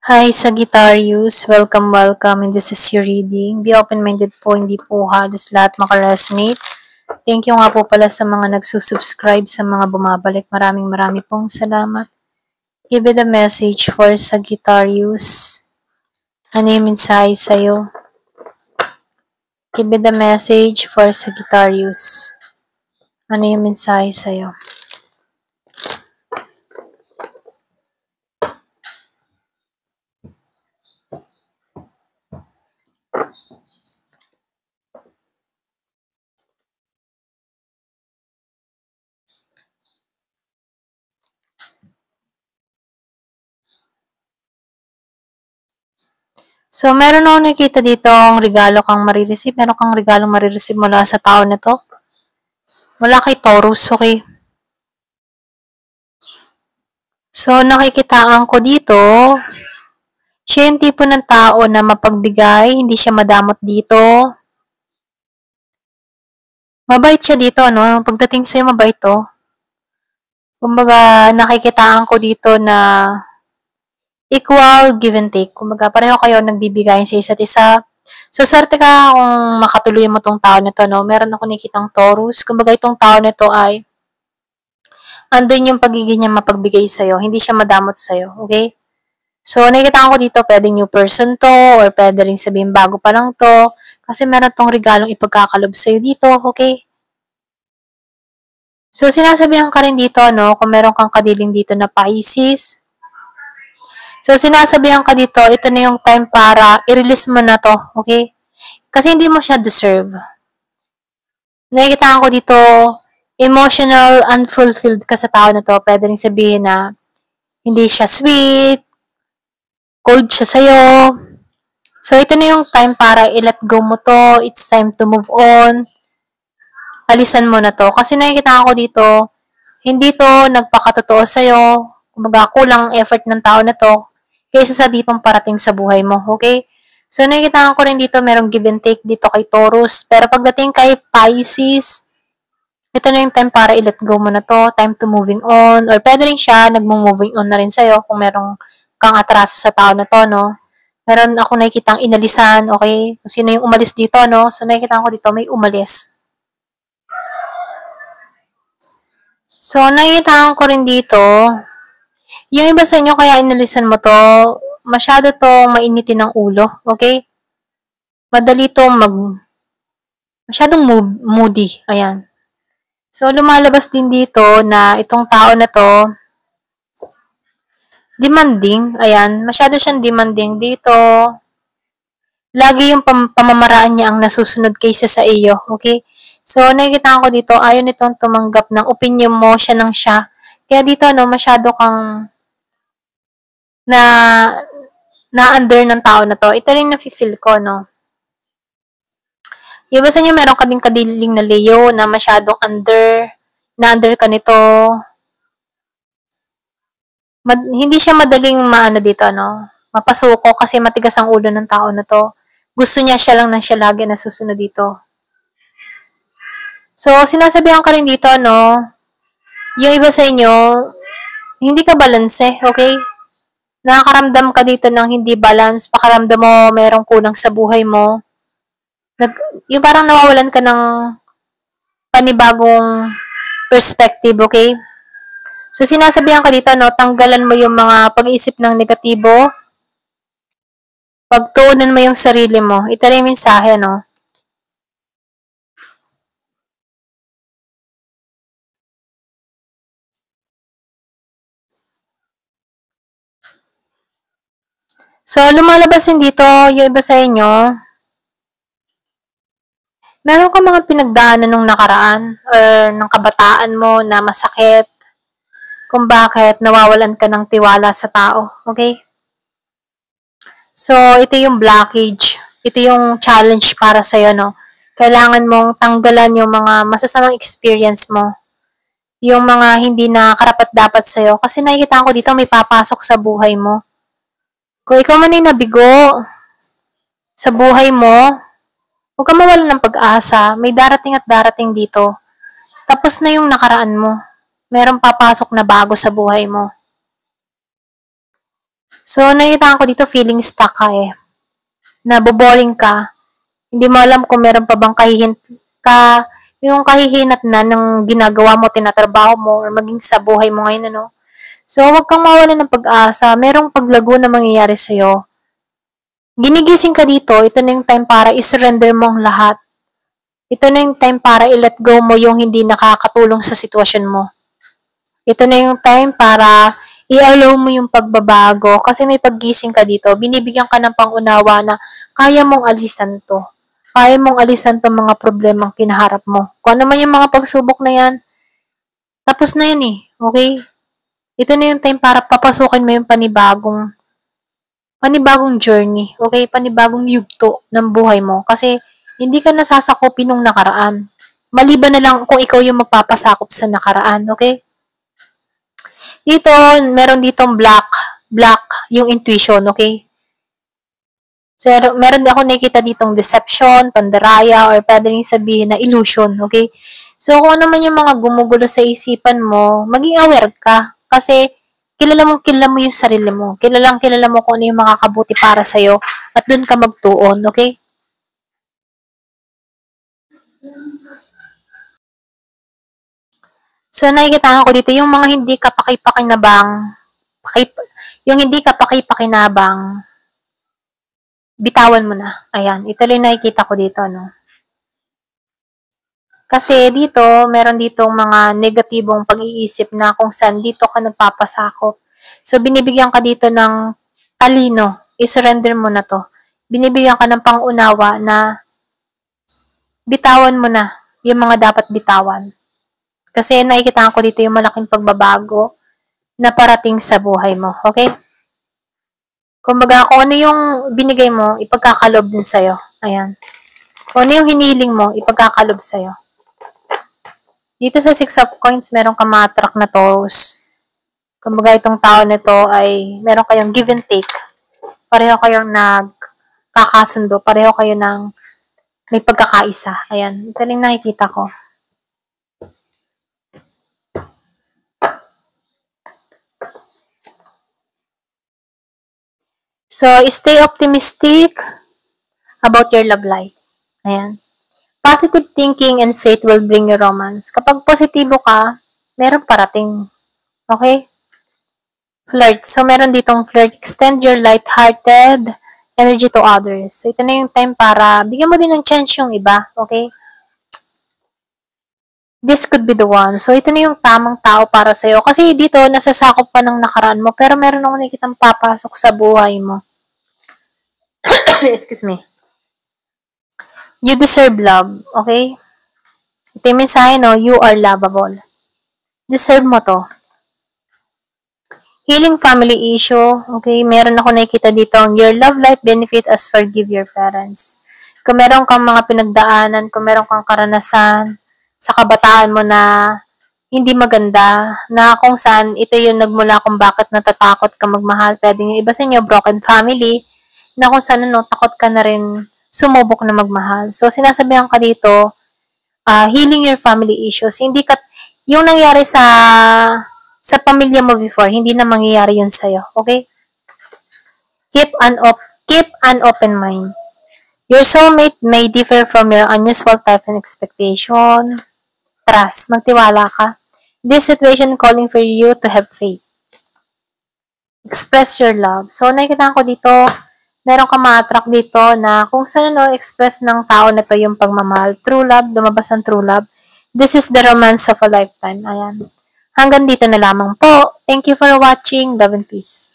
Hi Sagittarius, welcome, and this is your reading. Be open-minded po, hindi po halos lahat makaresonate. Thank you nga po pala sa mga nagsusubscribe, sa mga bumabalik. Marami pong salamat. Give it a message for Sagittarius. Ano yung mensahe sa'yo? Give it a message for Sagittarius. Ano yung mensahe sa'yo? So, meron akong nakikita dito ang regalo kang marireceive. Meron kang regalo marireceive mula sa tao na to. Mula kay Taurus, okay? So, nakikitaan ko dito, siya yung tipo ng tao na mapagbigay, hindi siya madamot dito. Mabait siya dito, no? Pagdating sa'yo, mabait to. Kumbaga, nakikitaan ko dito na equal give and take. Kumbaga, pareho kayo nagbibigayin sa isa't isa. So, swerte ka kung makatuloy mo tong tao na to, no? Meron ako nakikitang Taurus. Kumbaga, itong tao na to ay andun yung pagiging niya mapagbigay sa'yo. Hindi siya madamot sa'yo, okay? So, nakikita ko dito, pwedeng new person to, or pwede rin sabihin bago pa lang to, kasi meron tong regalong ipagkakalob sa'yo dito, okay? So, sinasabihan ka rin dito, no, kung meron kang kadiling dito na Pisces. So, sinasabihan ka dito, ito na yung time para i-release mo na to, okay? Kasi hindi mo siya deserve. Nakikita ko dito, emotional unfulfilled ka sa tao na to. Pwede rin sabihin na hindi siya sweet, cold siya sa'yo. So, ito na yung time para i-let go mo to. It's time to move on. Alisan mo na to. Kasi nakikita ko dito, hindi to nagpakatotoo sa'yo. Kumbaga, kulang effort ng tao na to kaysa sa ditong parating sa buhay mo. Okay? So, nakikita ko rin dito, merong give and take dito kay Taurus. Pero pagdating kay Pisces, ito na yung time para i-let go mo na to. Time to moving on. Or pwede rin siya, nagmo-moving on na rin sa'yo kung merong kang atraso sa tao na to, no? Meron ako nakikitang inalisan, okay? Kung sino yung umalis dito, no? So, nakikita ko dito, may umalis. So, nakikita ko rin dito, yung iba sa inyo kaya inalisan mo to, masyado tong mainitin ng ulo, okay? Madali tong masyadong moody, ayan. So, lumalabas din dito na itong tao na to, demanding, ayan, masyado siyang demanding dito. Lagi yung pamamaraan niya ang nasusunod kaysa sa iyo, okay? So, nakikita ko dito, ayaw nitong tumanggap ng opinion mo, siya ng siya. Kaya dito, no, masyado kang na na-under ng tao na to. Ito rin nafe-feel ko, no. Yung sa inyo, meron ka din kadiling na Leo na masyadong na-under ka nito. Hindi siya madaling maano dito, no. Mapasuko kasi matigas ang ulo ng tao na to. Gusto niya siya lang ng siya lagi na susunod dito. So, sinasabihan ka rin dito, no, yung iba sa inyo, hindi ka balanse, okay? Nakakaramdam ka dito ng hindi balance, pakaramdam mo merong kulang sa buhay mo. Yung parang nawawalan ka ng panibagong perspective, okay? So, sinasabihan ka dito, no, tanggalan mo yung mga pag-iisip ng negatibo, pagtuunan mo yung sarili mo. Ito rin yung mensahe, no? So, lumalabas din dito, yung iba sa inyo, meron ka mga pinagdaanan nung nakaraan or ng kabataan mo na masakit kung bakit nawawalan ka ng tiwala sa tao, okay? So, ito yung blockage. Ito yung challenge para sa'yo, no? Kailangan mong tanggalan yung mga masasamang experience mo. Yung mga hindi na karapat-dapat sa'yo. Kasi nakikita ko dito may papasok sa buhay mo. Kung ikaw man ay nabigo sa buhay mo, huwag ka mawalan ng pag-asa. May darating at darating dito. Tapos na yung nakaraan mo. Merong papasok na bago sa buhay mo. So, nakita ko dito feeling stuck ka eh. Naboboring ka. Hindi mo alam kung meron pa bang yung kahihinat na ng ginagawa mo, tinatrabaho mo, or maging sa buhay mo ngayon, ano. So, huwag kang mawala ng pag-asa. Merong paglago na mangyayari sa'yo. Ginigising ka dito, ito na yung time para i-surrender mo ang lahat. Ito na yung time para i-let go mo yung hindi nakakatulong sa sitwasyon mo. Ito na yung time para i-allow mo yung pagbabago kasi may paggising ka dito. Binibigyan ka ng pangunawa na kaya mong alisan to. Kaya mong alisan tong mga problemang kinaharap mo. Kung ano man yung mga pagsubok na yan, tapos na yun eh. Okay? Ito na yung time para papasukin mo yung panibagong journey. Okay? Panibagong yugto ng buhay mo. Kasi hindi ka nasasakopin nung nakaraan. Maliban na lang kung ikaw yung magpapasakop sa nakaraan. Okay? Dito, meron ditong black yung intuition. Okay? So, meron din ako nakikita ditong deception, pandaraya, or pwede rin sabihin na illusion, okay? So, kung ano man yung mga gumugulo sa isipan mo, maging aware ka. Kasi, kilala mo yung sarili mo. Kilala mo kung ano yung makakabuti para sa'yo. At dun ka magtuon, okay? So, nakikita ko dito, yung mga hindi ka yung hindi ka pakipakinabang, bitawan mo na. Ayan, ito lang nakikita ko dito, no? Kasi dito, meron ditong mga negatibong pag-iisip na kung saan dito ka nagpapasakop. So, binibigyan ka dito ng talino. I-surrender mo na to. Binibigyan ka ng pangunawa na bitawan mo na yung mga dapat bitawan. Kasi nakikita ko dito yung malaking pagbabago na parating sa buhay mo. Okay? Kumbaga, kung ano yung binigay mo, ipagkakalob din sa'yo. Ayan. Kung ano yung hiniling mo, ipagkakalob sa'yo. Dito sa Six of Coins, meron ka mga track na toes. Kumbaga, itong tao na to ay meron kayong give and take. Pareho kayong nagkakasundo. Pareho kayo ng may pagkakaisa. Ayan. Ito rin nakikita ko. So, stay optimistic about your love life. Ayan. Positive thinking and faith will bring you romance. Kapag positibo ka, meron parating. Okay? Flirt. So, meron ditong flirt. Extend your light-hearted energy to others. So, ito na yung time para bigyan mo din ng chance yung iba. Okay? This could be the one. So, ito na yung tamang tao para sa'yo. Kasi dito, nasasakop pa ng nakaraan mo. Pero meron ako nakikitang papasok sa buhay mo. Excuse me. You deserve love. Okay? Ito yung mensahe, no? You are lovable. Deserve mo to. Healing family issue. Okay? Meron ako nakikita dito. Your love life benefit as forgive your parents. Kung meron kang mga pinagdaanan, kung meron kang karanasan, sa kabataan mo na hindi maganda, na kung saan ito yung nagmula kung bakit natatakot ka magmahal. Pwede yung iba sa inyo, broken family, na kung saan takot ka na rin sumubok na magmahal. So, sinasabihan ka dito, healing your family issues. Hindi ka, yung nangyari sa pamilya mo before, hindi na mangyayari yun sa'yo. Okay? Keep an open mind. Your soulmate may differ from your unusual type and expectation. Trust. Magtiwala ka. This situation calling for you to have faith. Express your love. So, nakikita ko dito, meron ka ma-attract dito na kung saan express ng tao na to yung pagmamahal. True love, lumabas ang true love. This is the romance of a lifetime. Ayan. Hanggang dito na lamang po. Thank you for watching. Love and peace.